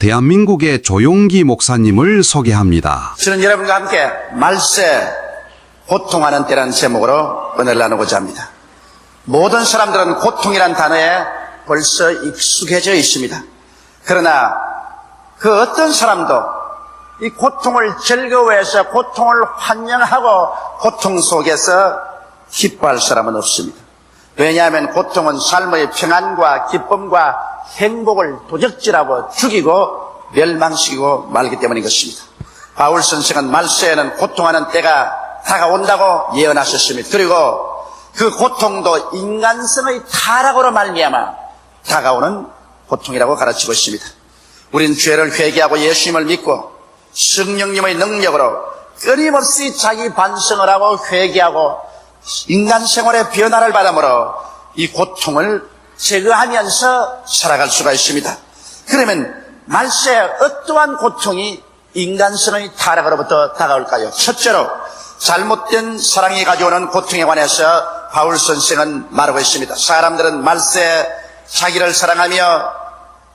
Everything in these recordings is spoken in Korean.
대한민국의 조용기 목사님을 소개합니다. 저는 여러분과 함께 말세 고통하는 때라는 제목으로 은혜를 나누고자 합니다. 모든 사람들은 고통이란 단어에 벌써 익숙해져 있습니다. 그러나 그 어떤 사람도 이 고통을 즐거워해서 고통을 환영하고 고통 속에서 기뻐할 사람은 없습니다. 왜냐하면 고통은 삶의 평안과 기쁨과 행복을 도적질하고 죽이고 멸망시키고 말기 때문인 것입니다. 바울 선생은 말세에는 고통하는 때가 다가온다고 예언하셨습니다. 그리고 그 고통도 인간성의 타락으로 말미암아 다가오는 고통이라고 가르치고 있습니다. 우린 죄를 회개하고 예수님을 믿고 성령님의 능력으로 끊임없이 자기 반성을 하고 회개하고 인간 생활의 변화를 받음으로 이 고통을 제거하면서 살아갈 수가 있습니다. 그러면 말세에 어떠한 고통이 인간성의 타락으로부터 다가올까요? 첫째로 잘못된 사랑이 가져오는 고통에 관해서 바울 선생은 말하고 있습니다. 사람들은 말세에 자기를 사랑하며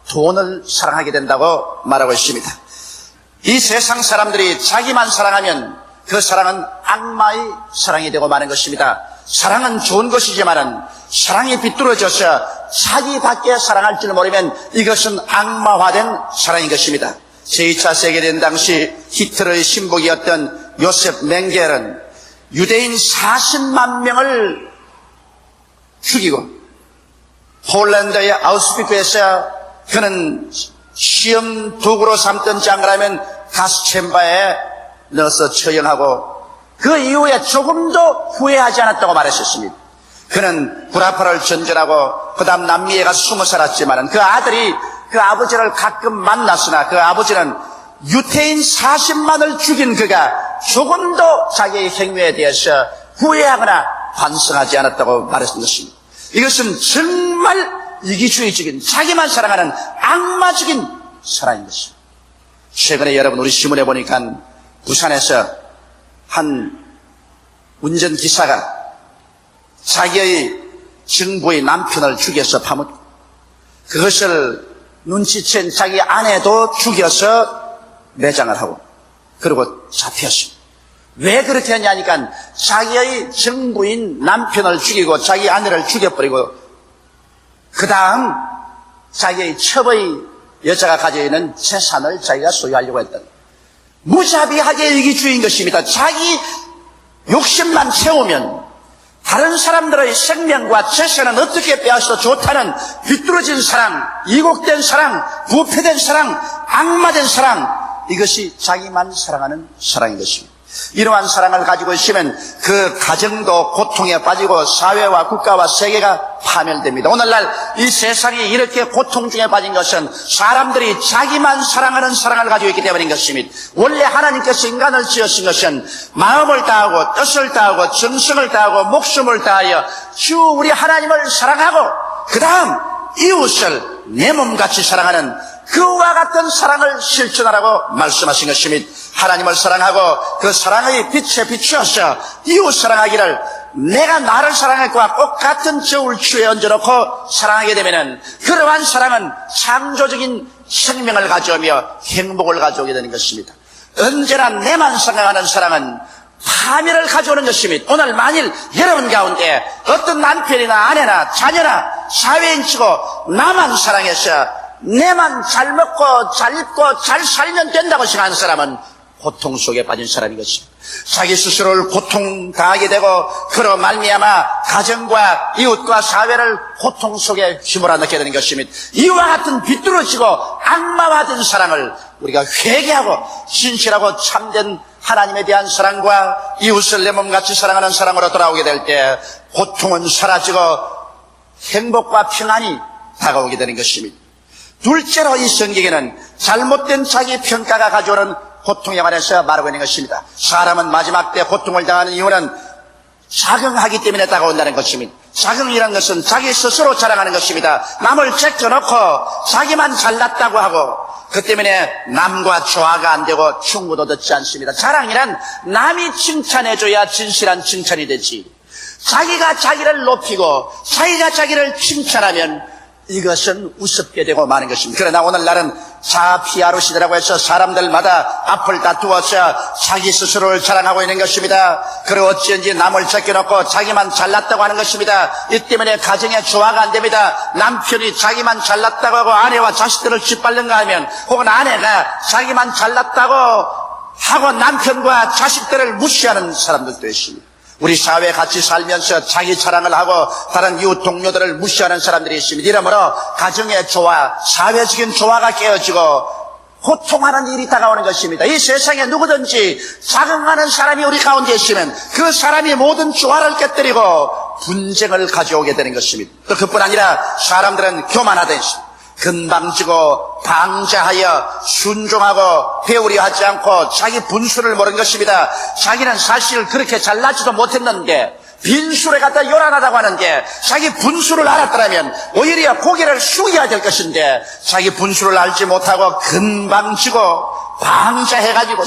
돈을 사랑하게 된다고 말하고 있습니다. 이 세상 사람들이 자기만 사랑하면 그 사랑은 악마의 사랑이 되고 마는 것입니다. 사랑은 좋은 것이지만은 사랑이 비뚤어져서 자기밖에 사랑할 줄 모르면 이것은 악마화된 사랑인 것입니다. 제2차 세계대전 당시 히틀러의 신복이었던 요셉 맹겔은 유대인 40만 명을 죽이고 폴란드의 아우슈비츠에서 그는 시험 도구로 삼던 장가라면 가스챔버에 넣어서 처형하고 그 이후에 조금도 후회하지 않았다고 말했었습니다. 그는 구라파를 전전하고 그 다음 남미에 가서 숨어 살았지만 그 아들이 그 아버지를 가끔 만났으나 그 아버지는 유태인 40만을 죽인 그가 조금도 자기의 행위에 대해서 후회하거나 반성하지 않았다고 말했던 것입니다. 이것은 정말 이기주의적인 자기만 사랑하는 악마적인 사랑인 것입니다. 최근에 여러분 우리 신문에 보니까 부산에서 한 운전기사가 자기의 정부의 남편을 죽여서 파묻고 그것을 눈치챈 자기 아내도 죽여서 매장을 하고 그리고 잡혔습니다. 왜 그렇게 했냐니까 자기의 정부인 남편을 죽이고 자기 아내를 죽여버리고 그 다음 자기의 첩의 여자가 가지고 있는 재산을 자기가 소유하려고 했던 무자비하게 이기주의인 것입니다. 자기 욕심만 채우면 다른 사람들의 생명과 재산은 어떻게 빼앗아도 좋다는 비뚤어진 사랑, 이곡된 사랑, 부패된 사랑, 악마된 사랑, 이것이 자기만 사랑하는 사랑인 것입니다. 이러한 사랑을 가지고 있으면 그 가정도 고통에 빠지고 사회와 국가와 세계가 파멸됩니다. 오늘날 이 세상이 이렇게 고통 중에 빠진 것은 사람들이 자기만 사랑하는 사랑을 가지고 있기 때문인 것입니다. 원래 하나님께서 인간을 지으신 것은 마음을 다하고 뜻을 다하고 정성을 다하고 목숨을 다하여 주 우리 하나님을 사랑하고 그 다음 이웃을 내 몸같이 사랑하는 그와 같은 사랑을 실천하라고 말씀하신 것입니다. 하나님을 사랑하고 그 사랑의 빛에 비추어서 이웃 사랑하기를 내가 나를 사랑할 것과 똑같은 저울추에 얹어놓고 사랑하게 되면은 그러한 사랑은 창조적인 생명을 가져오며 행복을 가져오게 되는 것입니다. 언제나 내만 생각하는 사랑은 파멸을 가져오는 것입니다. 오늘 만일 여러분 가운데 어떤 남편이나 아내나 자녀나 사회인치고 나만 사랑해서 내만 잘 먹고 잘 입고 잘 살면 된다고 생각하는 사람은 고통 속에 빠진 사람인 것입니다. 자기 스스로를 고통당하게 되고 그로 말미암아 가정과 이웃과 사회를 고통 속에 휘몰아넣게 되는 것입니다. 이와 같은 비뚤어지고 악마화된 사랑을 우리가 회개하고 진실하고 참된 하나님에 대한 사랑과 이웃을 내 몸같이 사랑하는 사랑으로 돌아오게 될 때 고통은 사라지고 행복과 평안이 다가오게 되는 것입니다. 둘째로 이 성경에는 잘못된 자기 평가가 가져오는 고통에 관해서 말하고 있는 것입니다. 사람은 마지막 때 고통을 당하는 이유는 자긍하기 때문에 다가온다는 것입니다. 자긍이라는 것은 자기 스스로 자랑하는 것입니다. 남을 제껴놓고 자기만 잘났다고 하고 그 때문에 남과 조화가 안 되고 충고도 듣지 않습니다. 자랑이란 남이 칭찬해줘야 진실한 칭찬이 되지. 자기가 자기를 높이고 자기가 자기를 칭찬하면 이것은 우습게 되고 마는 것입니다. 그러나 오늘날은 자피아로 시대라고 해서 사람들마다 앞을 다투어서 자기 스스로를 자랑하고 있는 것입니다. 그리고 어찌인지 남을 제껴놓고 자기만 잘났다고 하는 것입니다. 이 때문에 가정에 조화가 안 됩니다. 남편이 자기만 잘났다고 하고 아내와 자식들을 짓밟는가 하면, 혹은 아내가 자기만 잘났다고 하고 남편과 자식들을 무시하는 사람들도 있습니다. 우리 사회에 같이 살면서 자기 자랑을 하고 다른 이웃 동료들을 무시하는 사람들이 있습니다. 이러므로 가정의 조화, 사회적인 조화가 깨어지고 고통하는 일이 다가오는 것입니다. 이 세상에 누구든지 자긍하는 사람이 우리 가운데 있으면 그 사람이 모든 조화를 깨뜨리고 분쟁을 가져오게 되는 것입니다. 또 그뿐 아니라 사람들은 교만하듯이 건방지고 방자하여 순종하고 배우려 하지 않고 자기 분수를 모르는 것입니다. 자기는 사실 그렇게 잘나지도 못했는데 빈술에 갖다 요란하다고 하는데, 자기 분수를 알았더라면 오히려 고개를 숙여야 될 것인데 자기 분수를 알지 못하고 건방지고 방자해가지고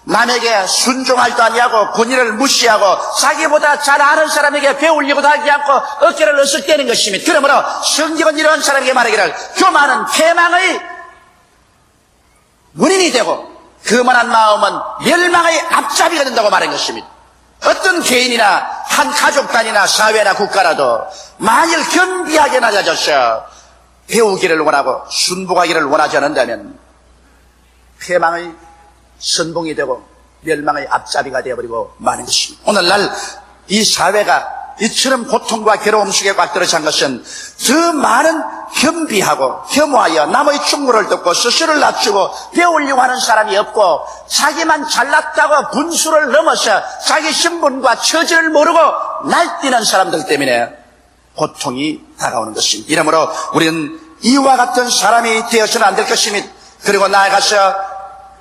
남에게 순종하지도 아니하고 권위를 무시하고 자기보다 잘 아는 사람에게 배우려고도 하지 않고 어깨를 으쓱대는 것입니다. 그러므로 성경은 이러한 사람에게 말하기를 교만은 패망의 원인이 되고 거만한 마음은 멸망의 앞잡이가 된다고 말한 것입니다. 어떤 개인이나 한 가족 단위나 사회나 국가라도 만일 겸비하게 낮아져서 배우기를 원하고 순복하기를 원하지 않는다면 패망의 선봉이 되고 멸망의 앞잡이가 되어버리고 마는 것입니다. 오늘날 이 사회가 이처럼 고통과 괴로움 속에 꽉 들어찬 것은 더 많은 겸비하고 겸허하여 남의 충고를 듣고 스스로를 낮추고 배우려고 하는 사람이 없고 자기만 잘났다고 분수를 넘어서 자기 신분과 처지를 모르고 날뛰는 사람들 때문에 고통이 다가오는 것입니다. 이러므로 우리는 이와 같은 사람이 되어서는 안 될 것입니다. 그리고 나아가서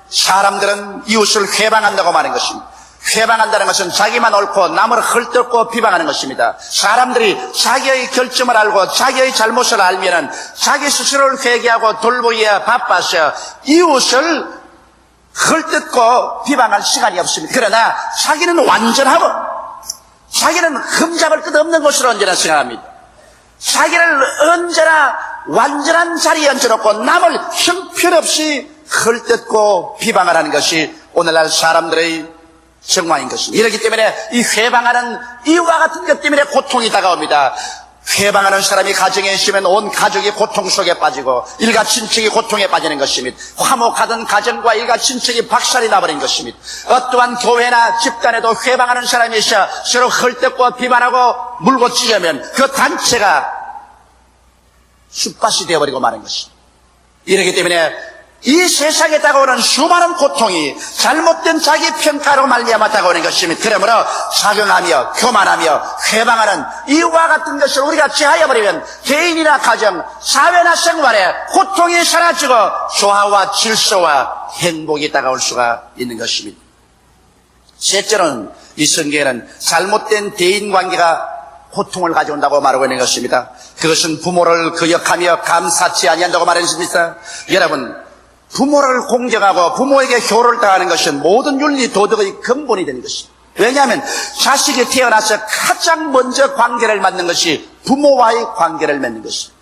사람들은 이웃을 회방한다고 말하는 것입니다. 회방한다는 것은 자기만 옳고 남을 헐뜯고 비방하는 것입니다. 사람들이 자기의 결점을 알고 자기의 잘못을 알면은 자기 스스로를 회개하고 돌보기에 바빠서 이웃을 헐뜯고 비방할 시간이 없습니다. 그러나 자기는 완전하고 자기는 흠잡을 것 없는 것으로 언제나 생각합니다. 자기를 언제나 완전한 자리에 얹어놓고 남을 형편없이 헐뜯고 비방을 하는 것이 오늘날 사람들의 정황인 것입니다. 이렇기 때문에 이 회방하는 이유와 같은 것 때문에 고통이 다가옵니다. 회방하는 사람이 가정에 있으면 온 가족이 고통 속에 빠지고 일가 친척이 고통에 빠지는 것입니다. 화목하던 가정과 일가 친척이 박살이 나버린 것입니다. 어떠한 교회나 집단에도 회방하는 사람이 있어 서로 헐뜯고 비방하고 물고 찢으면 그 단체가 숯밭이 되어버리고 마는 것입니다. 이렇기 때문에 이 세상에 다가오는 수많은 고통이 잘못된 자기 평가로 말미암아 다가오는 것입니다. 그러므로 자경하며 교만하며 회방하는 이와 같은 것을 우리가 제하여버리면 개인이나 가정, 사회나 생활에 고통이 사라지고 조화와 질서와 행복이 다가올 수가 있는 것입니다. 셋째로는 이 성경에는 잘못된 대인관계가 고통을 가져온다고 말하고 있는 것입니다. 그것은 부모를 거역하며 감사치 아니한다고 말했습니다. 여러분, 부모를 공경하고 부모에게 효를 다하는 것은 모든 윤리 도덕의 근본이 되는 것입니다. 왜냐하면 자식이 태어나서 가장 먼저 관계를 맺는 것이 부모와의 관계를 맺는 것입니다.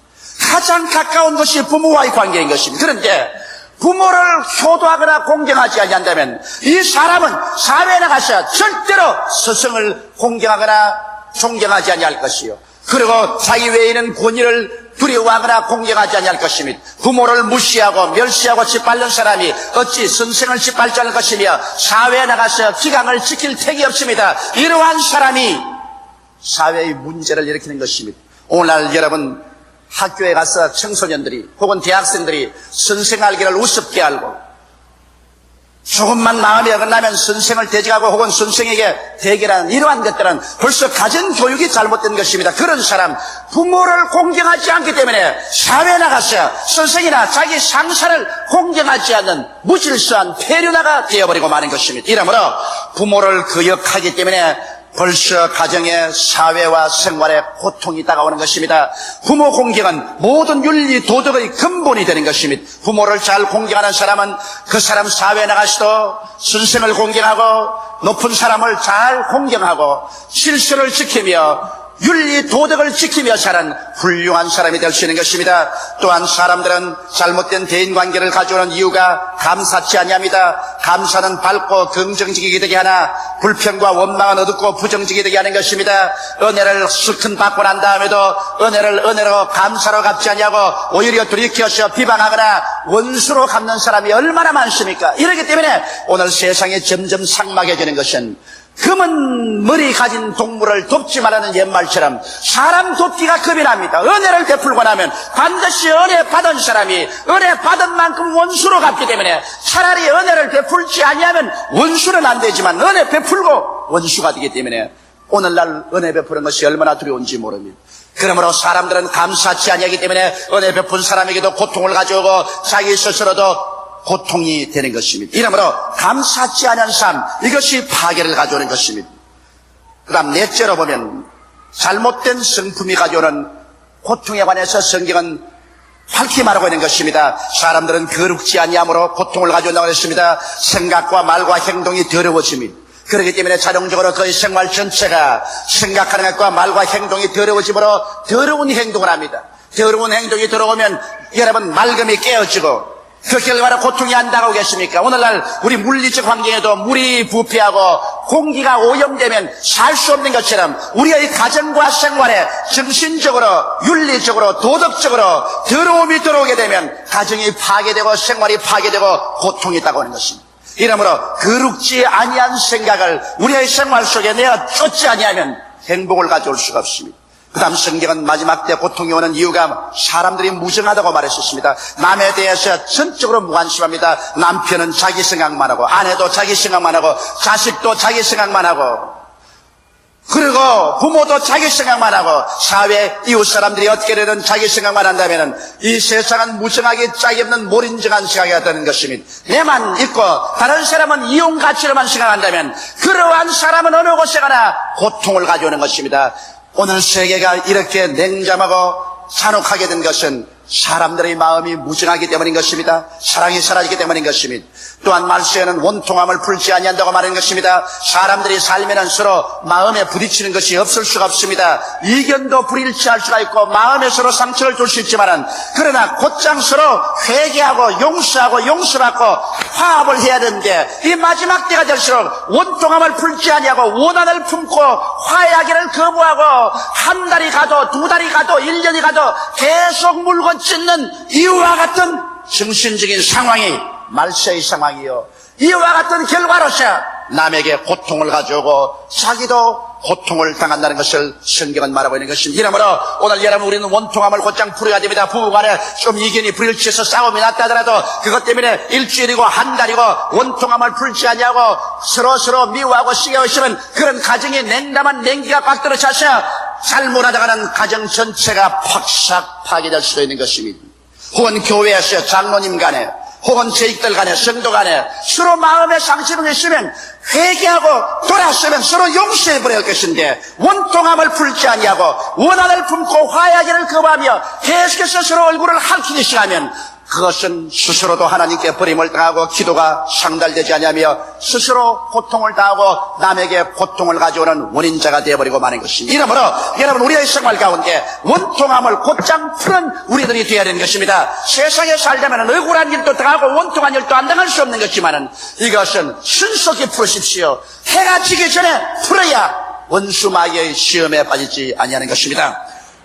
가장 가까운 것이 부모와의 관계인 것입니다. 그런데 부모를 효도하거나 공경하지 아니한다면 이 사람은 사회에 나가서 절대로 스승을 공경하거나 존경하지 아니할 것이요, 그리고 자기 외에는 권위를 두려워하거나 공경하지 아니할 것입니다. 부모를 무시하고 멸시하고 짓밟는 사람이 어찌 선생을 짓밟지 않을 것이며 사회에 나가서 기강을 지킬 택이 없습니다. 이러한 사람이 사회의 문제를 일으키는 것입니다. 오늘날 여러분 학교에 가서 청소년들이 혹은 대학생들이 선생 알기를 우습게 알고 조금만 마음이 어긋나면 선생을 대적하고 혹은 선생에게 대결하는 이러한 것들은 벌써 가정교육이 잘못된 것입니다. 그런 사람, 부모를 공경하지 않기 때문에 사회에 나가서 선생이나 자기 상사를 공경하지 않는 무질서한 폐륜아가 되어버리고 마는 것입니다. 이러므로 부모를 거역하기 때문에 벌써 가정의 사회와 생활에 고통이 다가오는 것입니다. 부모 공경은 모든 윤리 도덕의 근본이 되는 것입니다. 부모를 잘 공경하는 사람은 그 사람 사회에 나가서도 선생을 공경하고 높은 사람을 잘 공경하고 질서를 지키며 윤리 도덕을 지키며 사는 훌륭한 사람이 될 수 있는 것입니다. 또한 사람들은 잘못된 대인관계를 가져오는 이유가 감사치 아니합니다. 감사는 밝고 긍정적이게 되게 하나 불평과 원망은 어둡고 부정적이게 되게 하는 것입니다. 은혜를 실컷 받고 난 다음에도 은혜로 감사로 갚지 아니하고 오히려 돌이켜서 비방하거나 원수로 갚는 사람이 얼마나 많습니까? 이렇기 때문에 오늘 세상에 점점 삭막해지는 것은 검은 머리 가진 동물을 돕지 말라는 옛말처럼 사람 돕기가 겁이 납니다. 은혜를 베풀고 나면 반드시 은혜 받은 사람이 은혜 받은 만큼 원수로 갚기 때문에 차라리 은혜를 베풀지 아니하면 원수는 안 되지만 은혜 베풀고 원수가 되기 때문에 오늘날 은혜 베푸는 것이 얼마나 두려운지 모릅니다. 그러므로 사람들은 감사치 아니하기 때문에 은혜 베푼 사람에게도 고통을 가져오고 자기 스스로도 고통이 되는 것입니다. 이러므로 감사치 않은 삶, 이것이 파괴를 가져오는 것입니다. 그 다음 넷째로 보면 잘못된 성품이 가져오는 고통에 관해서 성경은 밝히 말하고 있는 것입니다. 사람들은 거룩지 아니함으로 고통을 가져온다고 했습니다. 생각과 말과 행동이 더러워집니다. 그렇기 때문에 자동적으로 그의 생활 전체가 생각하는 것과 말과 행동이 더러워지므로 더러운 행동을 합니다. 더러운 행동이 들어오면 여러분 맑음이 깨어지고 그 결과로 고통이 안 당하겠습니까? 오늘날 우리 물리적 환경에도 물이 부패하고 공기가 오염되면 살 수 없는 것처럼 우리의 가정과 생활에 정신적으로 윤리적으로 도덕적으로 더러움이 들어오게 되면 가정이 파괴되고 생활이 파괴되고 고통이 다가오는 것입니다. 이러므로 거룩지 아니한 생각을 우리의 생활 속에 내어 쫓지 아니하면 행복을 가져올 수가 없습니다. 그 다음 성경은 마지막 때 고통이 오는 이유가 사람들이 무정하다고 말했었습니다. 남에 대해서 전적으로 무관심합니다. 남편은 자기 생각만 하고 아내도 자기 생각만 하고 자식도 자기 생각만 하고 그리고 부모도 자기 생각만 하고 사회 이웃 사람들이 어떻게 되든 자기 생각만 한다면 이 세상은 무정하게 짝이 없는 몰인정한 생각이 되는 것입니다. 내만 있고 다른 사람은 이용 가치로만 생각한다면 그러한 사람은 어느 곳에 가나 고통을 가져오는 것입니다. 오늘 세계가 이렇게 냉담하고 잔혹하게 된 것은 사람들의 마음이 무정하기 때문인 것입니다. 사랑이 사라지기 때문인 것입니다. 또한 말세에는 원통함을 풀지 아니한다고 말하는 것입니다. 사람들이 살면은 서로 마음에 부딪히는 것이 없을 수가 없습니다. 이견도 불일치할 수가 있고 마음에 서로 상처를 줄 수 있지만은 그러나 곧장 서로 회개하고 용서하고 용서받고 화합을 해야 되는데 이 마지막 때가 될수록 원통함을 풀지 아니하고 원한을 품고 화해하기를 거부하고 한 달이 가도 두 달이 가도 1년이 가도 계속 물건 찢는 이유와 같은 정신적인 상황이 말세의 상황이요. 이와 같은 결과로서 남에게 고통을 가져오고 자기도 고통을 당한다는 것을 성경은 말하고 있는 것입니다. 이러므로 오늘 여러분 우리는 원통함을 곧장 풀어야 됩니다. 부부간에 좀 이견이 불일치해서 싸움이 났다 하더라도 그것 때문에 일주일이고 한 달이고 원통함을 풀지 아니하고 서로 미워하고 시기하고 있으면 그런 가정에 냉담한 냉기가 꽉 들어차서 잘못하다가는 가정 전체가 팍싹 파괴될 수도 있는 것입니다. 혹은 교회에서 장로님 간에 혹은 제익들 간에 성도 간에 서로 마음의 상처가 있으면 회개하고 돌아서면 서로 용서해버릴 것인데 원통함을 풀지 아니하고 원한을 품고 화해하기를 거부하며 계속해서 서로 얼굴을 핥히기 시작하면 그것은 스스로도 하나님께 버림을 당하고 기도가 상달되지 아니하며 스스로 고통을 당하고 남에게 고통을 가져오는 원인자가 되어버리고 마는 것입니다. 이러므로 여러분 우리의 생활 가운데 원통함을 곧장 푸는 우리들이 되어야 되는 것입니다. 세상에 살려면 억울한 일도 당하고 원통한 일도 안 당할 수 없는 것이지만 이것은 신속히 풀으십시오. 해가 지기 전에 풀어야 원수마귀의 시험에 빠지지 아니하는 것입니다.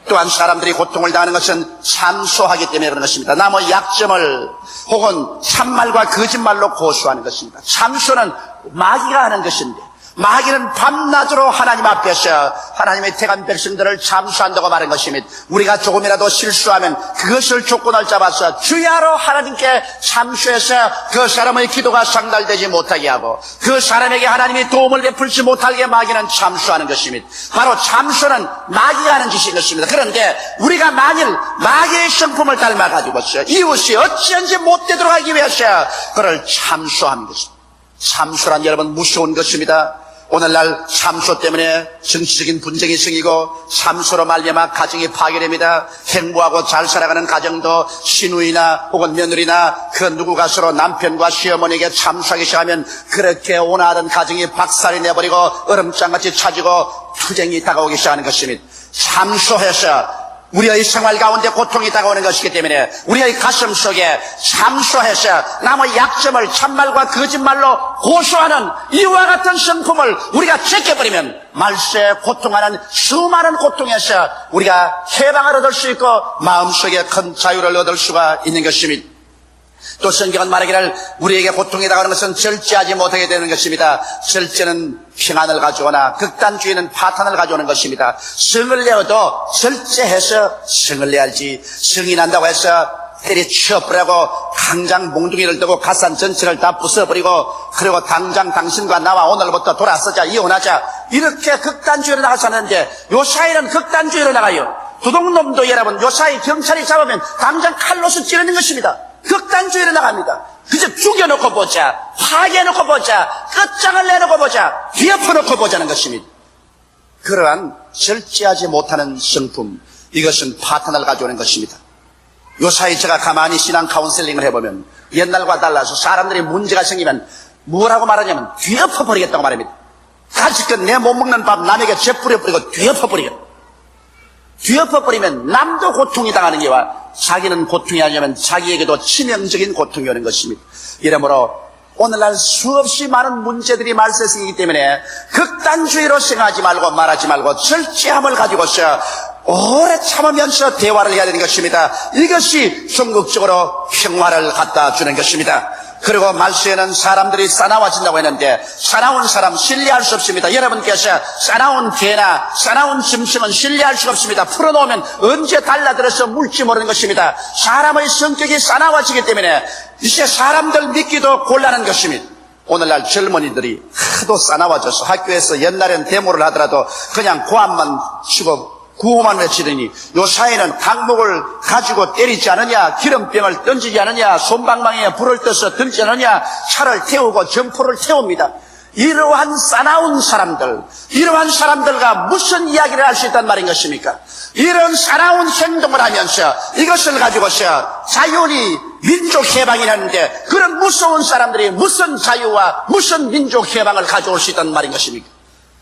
또한 사람들이 고통을 당하는 것은 참소하기 때문에 그런 것입니다. 남의 약점을 혹은 참말과 거짓말로 고소하는 것입니다. 참소는 마귀가 하는 것인데 마귀는 밤낮으로 하나님 앞에서 하나님의 택한 백성들을 참소한다고 말한 것입니다. 우리가 조금이라도 실수하면 그것을 조건을 잡아서 주야로 하나님께 참소해서 그 사람의 기도가 상달되지 못하게 하고 그 사람에게 하나님이 도움을 베풀지 못하게 마귀는 참소하는 것입니다. 바로 참소는 마귀가 하는 짓인 것입니다. 그런데 우리가 만일 마귀의 성품을 닮아가지고서 이웃이 어찌한지 못되도록 하기 위해서 그를 참소하는 것입니다. 참소란 여러분 무서운 것입니다. 오늘날 참소 때문에 정치적인 분쟁이 생기고 참소로 말미암아 가정이 파괴됩니다. 행복하고 잘 살아가는 가정도 시누이나 혹은 며느리나 그 누구가 서로 남편과 시어머니에게 참소하기 시작하면 그렇게 온화하던 가정이 박살이 내버리고 얼음장같이 차지고 투쟁이 다가오기 시작하는 것입니다. 참소해서 우리의 생활 가운데 고통이 다가오는 것이기 때문에 우리의 가슴 속에 참소해서 남의 약점을 참말과 거짓말로 고소하는 이와 같은 성품을 우리가 제껴버리면 말세 고통하는 수많은 고통에서 우리가 해방을 얻을 수 있고 마음속에 큰 자유를 얻을 수가 있는 것입니다. 또 성경은 말하기를 우리에게 고통이 다가오는 것은 절제하지 못하게 되는 것입니다. 절제는 평안을 가져오나 극단주의는 파탄을 가져오는 것입니다. 성을 내어도 절제해서 성을 내야지, 성이 난다고 해서 때려치워버리고 당장 몽둥이를 들고 가산 전체를 다 부숴버리고 그리고 당장 당신과 나와 오늘부터 돌아서자, 이혼하자, 이렇게 극단주의로 나가서는데 요사이는 극단주의로 나가요. 도둑놈도 여러분 요사이 경찰이 잡으면 당장 칼로서 찌르는 것입니다. 극단주의로 나갑니다. 그저 죽여놓고 보자, 파괴해놓고 보자, 끝장을 내놓고 보자, 뒤엎어놓고 보자는 것입니다. 그러한 절제하지 못하는 성품, 이것은 파탄을 가져오는 것입니다. 요사이 제가 가만히 신앙 카운셀링을 해보면 옛날과 달라서 사람들이 문제가 생기면 뭐라고 말하냐면 뒤엎어버리겠다고 말합니다. 가지껏 내 못 먹는 밥 남에게 재뿌려버리고 뒤엎어버리겠다. 뒤엎어버리면 남도 고통이 당하는 게와 자기는 고통이 아니면 자기에게도 치명적인 고통이 오는 것입니다. 이러므로 오늘날 수없이 많은 문제들이 말세생기기 때문에 극단주의로 생각하지 말고 말하지 말고 절제함을 가지고서 오래 참으면서 대화를 해야 되는 것입니다. 이것이 궁극적으로 평화를 갖다 주는 것입니다. 그리고 말세에는 사람들이 싸나워진다고 했는데 싸나운 사람 신뢰할 수 없습니다. 여러분께서 싸나운 개나 싸나운 짐승은 신뢰할 수가 없습니다. 풀어놓으면 언제 달라들어서 물지 모르는 것입니다. 사람의 성격이 싸나워지기 때문에 이제 사람들 믿기도 곤란한 것입니다. 오늘날 젊은이들이 하도 싸나워져서 학교에서 옛날엔 데모를 하더라도 그냥 고함만 치고 구호만 외치더니 요사이는 강목을 가지고 때리지 않느냐, 기름병을 던지지 않느냐, 솜방망이에 불을 떠서 들지 않느냐, 차를 태우고 점포를 태웁니다. 이러한 싸나운 사람들, 이러한 사람들과 무슨 이야기를 할 수 있단 말인 것입니까? 이런 싸나운 행동을 하면서 이것을 가지고서 자연히 민족 해방이라는데 그런 무서운 사람들이 무슨 자유와 무슨 민족 해방을 가져올 수 있단 말인 것입니까?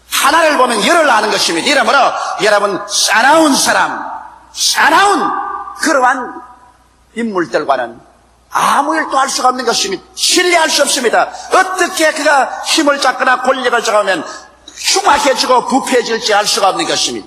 하나를 보면 열을 아는 것입니다. 이러므로 여러분 싸나운 사람, 싸나운 그러한 인물들과는 아무 일도 할 수가 없는 것입니다. 신뢰할 수 없습니다. 어떻게 그가 힘을 잡거나 권력을 잡으면 흉악해지고 부패해질지 알 수가 없는 것입니다.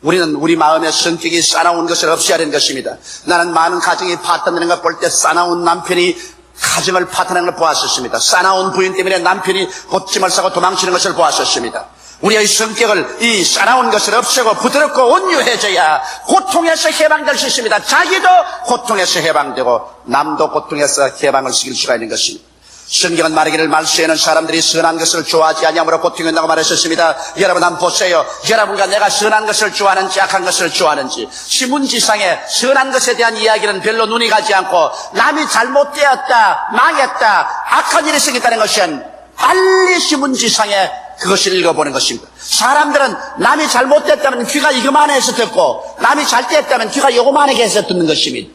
우리는 우리 마음의 성격이 싸나운 것을 없애야 하는 것입니다. 나는 많은 가정이 파탄되는 걸 볼 때 싸나운 남편이 가정을 파탄하는 걸 보았었습니다. 싸나운 부인 때문에 남편이 옷짐을 싸고 도망치는 것을 보았었습니다. 우리의 성격을 이 싸나운 것을 없애고 부드럽고 온유해져야 고통에서 해방될 수 있습니다. 자기도 고통에서 해방되고 남도 고통에서 해방을 시킬 수가 있는 것입니다. 성경은 말하기를 말세에는 사람들이 선한 것을 좋아하지 아니하므로 고통이 온다고 말하셨습니다. 여러분 한번 보세요. 여러분과 내가 선한 것을 좋아하는지 악한 것을 좋아하는지 신문지상에 선한 것에 대한 이야기는 별로 눈이 가지 않고 남이 잘못되었다, 망했다, 악한 일이 생겼다는 것은 빨리 신문지상에 그것을 읽어보는 것입니다. 사람들은 남이 잘못됐다면 귀가 이거만해서 듣고 남이 잘됐다면 귀가 요거만하게 해서 듣는 것입니다.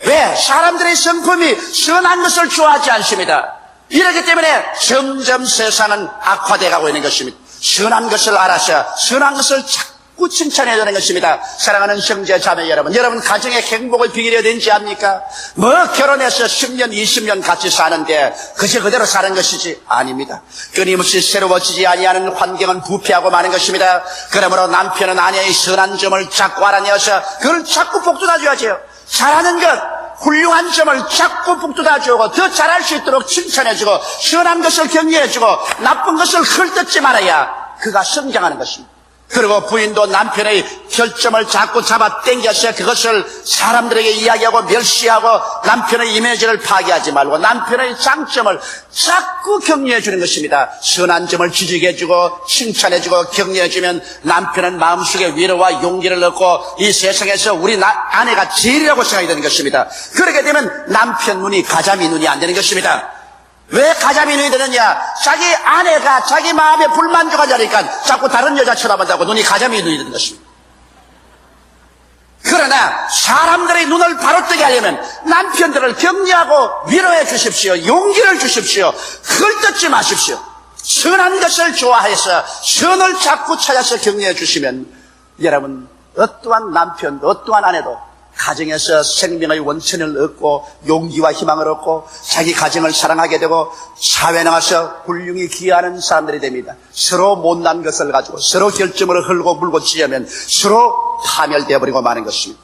왜? 사람들의 성품이 선한 것을 좋아하지 않습니다. 이렇기 때문에 점점 세상은 악화되어 가고 있는 것입니다. 선한 것을 알아서 선한 것을 자꾸 칭찬해야 되는 것입니다. 사랑하는 형제 자매 여러분, 여러분 가정의 행복을 비기려 되는지 압니까? 뭐 결혼해서 10년 20년 같이 사는데 그저 그대로 사는 것이지 아닙니다. 끊임없이 새로워지지 아니하는 환경은 부패하고 마는 것입니다. 그러므로 남편은 아내의 선한 점을 자꾸 알아내어서 그걸 자꾸 복돋아줘야죠. 잘하는 것, 훌륭한 점을 자꾸 북돋아주고 더 잘할 수 있도록 칭찬해주고 선한 것을 격려해주고 나쁜 것을 헐뜯지 말아야 그가 성장하는 것입니다. 그리고 부인도 남편의 결점을 자꾸 잡아 당겨서 그것을 사람들에게 이야기하고 멸시하고 남편의 이미지를 파괴하지 말고 남편의 장점을 자꾸 격려해 주는 것입니다. 선한 점을 지적해주고 칭찬해주고 격려해주면 남편은 마음속에 위로와 용기를 얻고 이 세상에서 우리 아내가 제일이라고 생각이 되는 것입니다. 그렇게 되면 남편 눈이 가자미 눈이 안 되는 것입니다. 왜 가자미 눈이 되느냐? 자기 아내가 자기 마음에 불만족하지 않으니까 자꾸 다른 여자 쳐다본다고 눈이 가자미 눈이 되는 것입니다. 그러나 사람들의 눈을 바로 뜨게 하려면 남편들을 격려하고 위로해 주십시오. 용기를 주십시오. 헐뜯지 마십시오. 선한 것을 좋아해서 선을 자꾸 찾아서 격려해 주시면 여러분, 어떠한 남편도 어떠한 아내도 가정에서 생명의 원천을 얻고 용기와 희망을 얻고 자기 가정을 사랑하게 되고 사회에 나가서 훌륭히 기여하는 사람들이 됩니다. 서로 못난 것을 가지고 서로 결점을 흘고 물고 치려면 서로 파멸되어 버리고 마는 것입니다.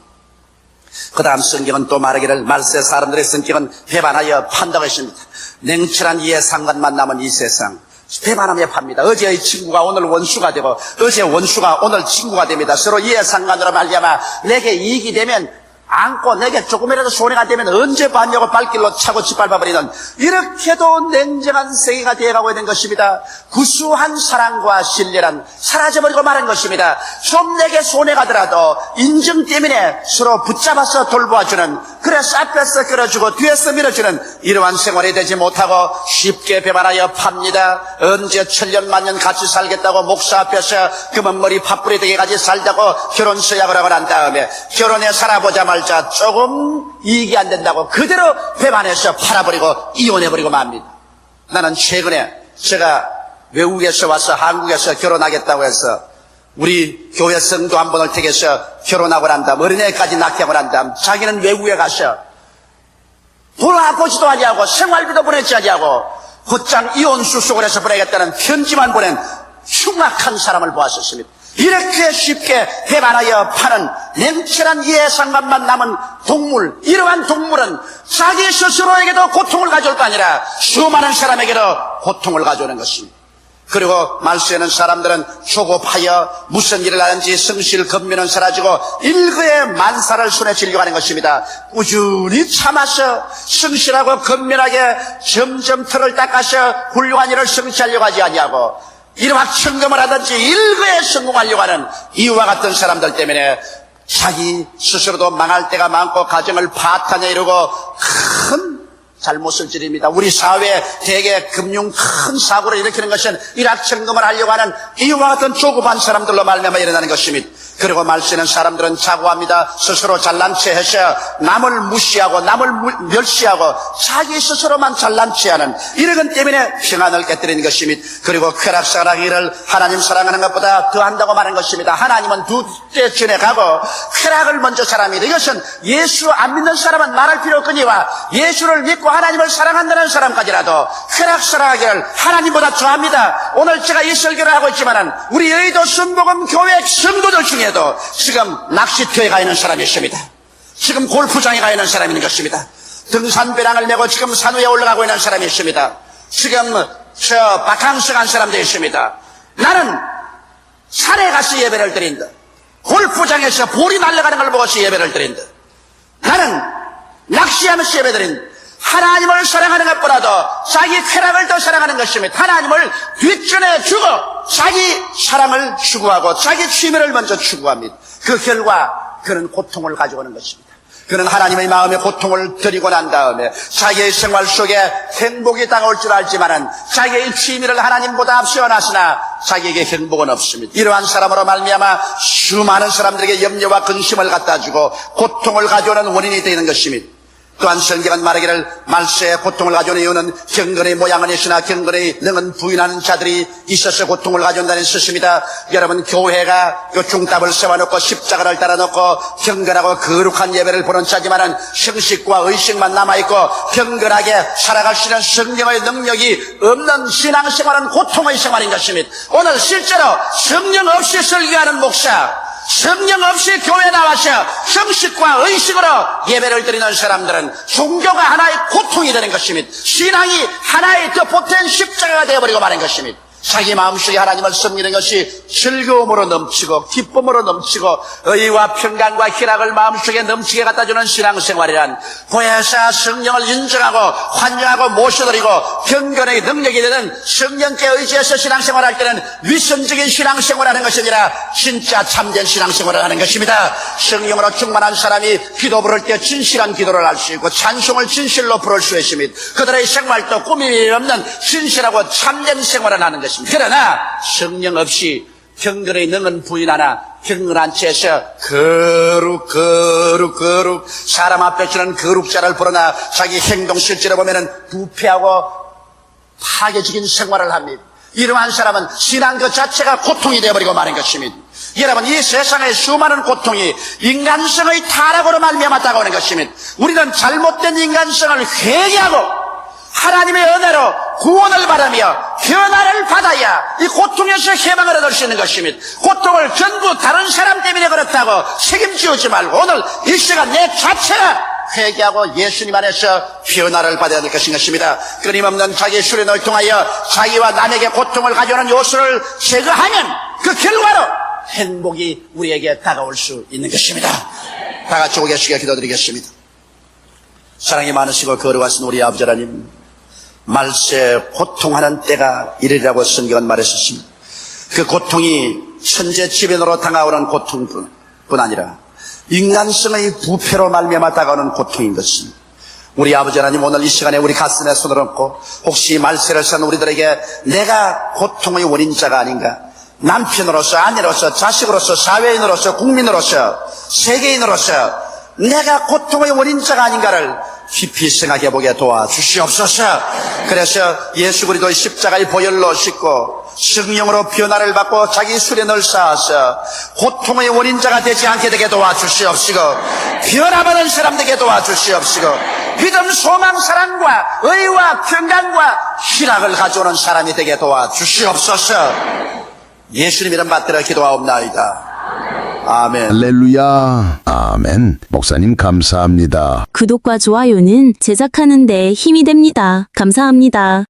그 다음 성경은 또 말하기를 말세 사람들의 성격은 배반하여 판다고 했습니다. 냉철한 이해 상관만 남은 이 세상 배반하며 팝니다. 어제의 친구가 오늘 원수가 되고 어제 원수가 오늘 친구가 됩니다. 서로 이해상관으로 말미암아 내게 이익이 되면 안고 내게 조금이라도 손해가 되면 언제 봤냐고 발길로 차고 짓밟아버리는 이렇게도 냉정한 세계가 되어가고 있는 것입니다. 구수한 사랑과 신뢰란 사라져버리고 마는 것입니다. 좀 내게 손해가 더라도 인정 때문에 서로 붙잡아서 돌보아주는, 그래서 앞에서 끌어주고 뒤에서 밀어주는 이러한 생활이 되지 못하고 쉽게 배반하여 팝니다. 언제 천년 만년 같이 살겠다고 목사 앞에서 금은머리 팥불이 되게까지 살자고 결혼 서약을 하고 난 다음에 결혼해 살아보자 말자 조금 이익이 안 된다고 그대로 배반해서 팔아버리고 이혼해버리고 맙니다. 나는 최근에 제가 외국에서 와서 한국에서 결혼하겠다고 해서 우리 교회 성도 한 분을 택해서 결혼하고 난 다음 어린애까지 낳게 하고 난 다음 자기는 외국에 가서 돌아보지도 아니하고 생활비도 보내지 아니하고 곧장 이혼 수속을 해서 보내겠다는 편지만 보낸 흉악한 사람을 보았었습니다. 이렇게 쉽게 배반하여 파는 냉철한 이해상관만 남은 동물, 이러한 동물은 자기 스스로에게도 고통을 가져올 뿐 아니라 수많은 사람에게도 고통을 가져오는 것입니다. 그리고 말세에는 사람들은 조급하여 무슨 일을 하는지 성실 근면은 사라지고 일거에 만사를 손에 쥐려고 하는 것입니다. 꾸준히 참아서 성실하고 근면하게 점점 털을 닦아서 훌륭한 일을 성취하려고 하지 아니하고 이름학 청금을 하든지 일거에 성공하려고 하는 이와 같은 사람들 때문에 자기 스스로도 망할 때가 많고 가정을 파탄에 이루고 큰 잘못을 저립니다. 우리 사회에 대개 금융 큰 사고를 일으키는 것은 일확천금을 하려고 하는 이와 같은 조급한 사람들로 말미암아 일어나는 것입니다. 그리고 말세는 사람들은 자고합니다. 스스로 잘난 체 해서 남을 무시하고 남을 멸시하고 자기 스스로만 잘난 체하는 이런 때문에 평안을 깨뜨리는 것입니다. 그리고 쾌락사랑이를 하나님 사랑하는 것보다 더한다고 말하는 것입니다. 하나님은 두째 전에 가고 쾌락을 먼저 사랑합니다. 이것은 예수 안 믿는 사람은 말할 필요 없거니와 예수를 믿고 하나님을 사랑한다는 사람까지라도 쾌락사랑하기를 하나님보다 좋아합니다. 오늘 제가 이 설교를 하고 있지만은 우리 여의도 순복음 교회 성도들 중에도 지금 낚시터에 가 있는 사람이 있습니다. 지금 골프장에 가 있는 사람이 있는 것입니다. 등산배낭을 메고 지금 산 위에 올라가고 있는 사람이 있습니다. 지금 바캉스 간 사람도 있습니다. 나는 산에 가서 예배를 드린다. 골프장에서 볼이 날아가는 걸 보고서 예배를 드린다. 나는 낚시하면서 예배 드린다. 하나님을 사랑하는 것보다도 자기 쾌락을 더 사랑하는 것입니다. 하나님을 뒷전에 주고 자기 사랑을 추구하고 자기 취미를 먼저 추구합니다. 그 결과 그는 고통을 가져오는 것입니다. 그는 하나님의 마음에 고통을 드리고 난 다음에 자기의 생활 속에 행복이 다가올 줄 알지만은 자기의 취미를 하나님보다 앞세워놨으나 자기에게 행복은 없습니다. 이러한 사람으로 말미암아 수많은 사람들에게 염려와 근심을 갖다 주고 고통을 가져오는 원인이 되는 것입니다. 또한 성경은 말하기를 말세에 고통을 가져오는 이유는 경건의 모양은 있으나 경건의 능은 부인하는 자들이 있어서 고통을 가져온다는 뜻입니다. 여러분, 교회가 요 중답을 세워놓고 십자가를 달아놓고 경건하고 거룩한 예배를 보는 자지만은 형식과 의식만 남아있고 경건하게 살아갈 수 있는 성령의 능력이 없는 신앙생활은 고통의 생활인 것입니다. 오늘 실제로 성령 없이 설교하는 목사, 성령 없이 교회에 나와서 형식과 의식으로 예배를 드리는 사람들은 종교가 하나의 고통이 되는 것입니다. 신앙이 하나의 더 보탠 십자가가 되어버리고 마는 것입니다. 자기 마음속에 하나님을 섬기는 것이 즐거움으로 넘치고 기쁨으로 넘치고 의와 평강과 희락을 마음속에 넘치게 갖다주는 신앙생활이란 보혜사 성령을 인정하고 환영하고 모셔드리고 경건의 능력이 되는 성령께 의지해서 신앙생활할 때는 위선적인 신앙생활하는 것이 아니라 진짜 참된 신앙생활을 하는 것입니다. 성령으로 충만한 사람이 기도 부를 때 진실한 기도를 할 수 있고 찬송을 진실로 부를 수 있습니다. 그들의 생활도 꾸밈이 없는 진실하고 참된 생활을 하는 것입니다. 그러나 성령 없이 경건의 능은 부인하나 경건한 채에서 거룩 사람 앞에 주는 거룩자를 부르나 자기 행동 실제로 보면은 부패하고 파괴적인 생활을 합니다. 이러한 사람은 신앙 그 자체가 고통이 되어버리고 마는 것입니다. 여러분, 이 세상의 수많은 고통이 인간성의 타락으로 말미암아 다가오는 것입니다. 우리는 잘못된 인간성을 회개하고 하나님의 은혜로 구원을 바라며 변화를 받아야 이 고통에서 해방을 얻을 수 있는 것입니다. 고통을 전부 다른 사람 때문에 그렇다고 책임지우지 말고 오늘 이 시간 내 자체가 회개하고 예수님 안에서 변화를 받아야 될 것인 것입니다. 끊임없는 자기 수련을 통하여 자기와 남에게 고통을 가져오는 요소를 제거하면 그 결과로 행복이 우리에게 다가올 수 있는 것입니다. 다 같이 오 계시게 기도드리겠습니다. 사랑이 많으시고 거룩하신 우리 아버지 하나님, 말세 고통하는 때가 이르리라고 성경은 말했었습니다. 그 고통이 천재지변으로 다가오는 고통뿐 아니라 인간성의 부패로 말미암아 다가오는 고통인 것입니다. 우리 아버지 하나님, 오늘 이 시간에 우리 가슴에 손을 얹고 혹시 말세를 산 우리들에게 내가 고통의 원인자가 아닌가, 남편으로서, 아내로서, 자식으로서, 사회인으로서, 국민으로서, 세계인으로서 내가 고통의 원인자가 아닌가를 깊이 생각해보게 도와주시옵소서. 그래서 예수 그리스도의 십자가의 보혈로 씻고 성령으로 변화를 받고 자기 수련을 쌓아서 고통의 원인자가 되지 않게 되게 도와주시옵시고, 변화받은 사람 되게 도와주시옵시고, 믿음, 소망, 사랑과 의와 평강과 희락을 가져오는 사람이 되게 도와주시옵소서. 예수님 이름 받들어 기도하옵나이다. 아멘. 할렐루야. 아멘. 목사님 감사합니다. 구독과 좋아요는 제작하는 데 힘이 됩니다. 감사합니다.